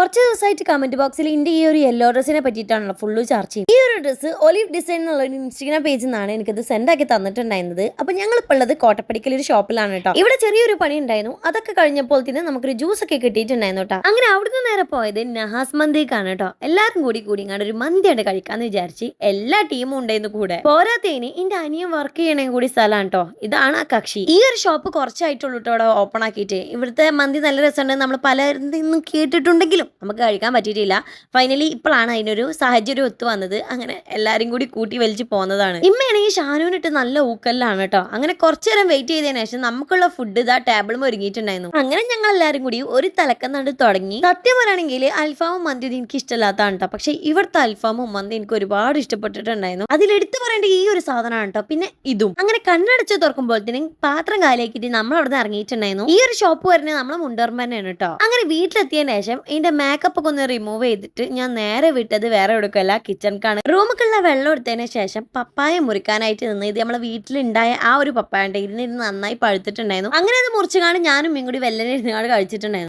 കുറച്ച് ദിവസമായിട്ട് കമന്റ് ബോക്സിൽ ഇന്ത്യ ഈ ഒരു യെല്ലോ ഡ്രസ്സിനെ പറ്റിയിട്ടാണല്ലോ ഫുള്ള് ചർച്ച ചെയ്യും. ഈ ഒരു ഡ്രസ്സ് ഒലിവ് ഡിസൈൻ എന്നുള്ള ഒരു ഇൻസ്റ്റാഗ്രാം പേജിൽ നിന്നാണ് എനിക്കത് സെൻഡ് ആക്കി തന്നിട്ടുണ്ടായിരുന്നത്. അപ്പൊ ഞങ്ങളിപ്പോൾ ഉള്ളത് കോട്ടപ്പടിക്കൽ ഒരു ഷോപ്പിലാണ് കേട്ടോ. ഇവിടെ ചെറിയൊരു പണി ഉണ്ടായിരുന്നു. അതൊക്കെ കഴിഞ്ഞപ്പോൾ തന്നെ നമുക്കൊരു ജ്യൂസ് ഒക്കെ കിട്ടിയിട്ടുണ്ടായിരുന്നു കേട്ടോ. അങ്ങനെ അവിടുന്ന് നേരെ പോയത് നഹാസ് മന്തിക്കാണ് കേട്ടോ. എല്ലാവരും കൂടി ഇങ്ങോട്ട് ഒരു മന്തിയാണ് കഴിക്കാന്ന് വിചാരിച്ച് എല്ലാ ടീമും ഉണ്ടായിരുന്നു കൂടെ. പോരാത്തതിന് എന്റെ അനിയൻ വർക്ക് ചെയ്യണേ കൂടി സ്ഥലമാണ് കേട്ടോ. ഇതാണ് ആ കക്ഷി. ഈ ഒരു ഷോപ്പ് കുറച്ചായിട്ടുള്ളൂ കേട്ടോ അവിടെ ഓപ്പൺ ആക്കിയിട്ട്. ഇവിടുത്തെ മന്തി നല്ല രസമുണ്ട്. നമ്മൾ പലരും കേട്ടിട്ടുണ്ടെങ്കിലും നമുക്ക് കഴിക്കാൻ പറ്റിയിട്ടില്ല. ഫൈനലി ഇപ്പോഴാണ് അതിനൊരു സാഹചര്യം ഒത്തു വന്നത്. അങ്ങനെ എല്ലാരും കൂടി കൂട്ടി വലിച്ച് പോകുന്നതാണ്. ഇമ്മയാണെങ്കിൽ ഷാനുവിനിട്ട് നല്ല ഊക്കല്ലാണ് കേട്ടോ. അങ്ങനെ കുറച്ചു നേരം വെയിറ്റ് ചെയ്തതിനു ശേഷം നമുക്കുള്ള ഫുഡ് ഇതാ ടേബിളും ഒരുങ്ങിയിട്ടുണ്ടായിരുന്നു. അങ്ങനെ ഞങ്ങൾ എല്ലാരും കൂടി ഒരു തലക്കന്നണ്ട് തുടങ്ങി. സത്യം പറയുകയാണെങ്കിൽ അൽഫാമും മന്തി എനിക്ക് ഇഷ്ടമില്ലാത്തതാണ് കേട്ടോ. പക്ഷെ ഇവിടുത്തെ അൽഫാമും മന്തി എനിക്ക് ഒരുപാട് ഇഷ്ടപ്പെട്ടിട്ടുണ്ടായിരുന്നു. അതിലെടുത്ത് പറയേണ്ട ഈ ഒരു സാധനമാണ് കേട്ടോ. പിന്നെ ഇതും. അങ്ങനെ കണ്ണടച്ച് തുറക്കുമ്പോഴത്തേനും പാത്രം കാലിയാക്കിയിട്ട് നമ്മൾ അവിടെ നിന്ന് ഇറങ്ങിയിട്ടുണ്ടായിരുന്നു. ഈ ഒരു ഷോപ്പ് വരുന്നത് നമ്മളെ മുണ്ടർമ്മ തന്നെയാണ് കേട്ടോ. അങ്ങനെ വീട്ടിലെത്തിയതിനു ശേഷം ഇതിന്റെ മേക്കപ്പ് ഒക്കെ ഒന്ന് റിമൂവ് ചെയ്തിട്ട് ഞാൻ നേരെ വിട്ടത് വേറെ എടുക്കല്ല, കിച്ചണിക്കാണ്. റൂമിലുള്ള വെള്ളം എടുത്തതിന് ശേഷം പപ്പായ മുറിക്കാനായിട്ട് നിന്ന്. ഇത് നമ്മളെ വീട്ടിലുണ്ടായ ആ ഒരു പപ്പായ ഉണ്ട്. ഇതിന് നന്നായി പഴുത്തിട്ടുണ്ടായിരുന്നു. അങ്ങനെ അത് മുറിച്ചു കാണാൻ ഞാനും കൂടി വെല്ലനെ ഇരുന്നാണ് കഴിച്ചിട്ടുണ്ടായിരുന്നു.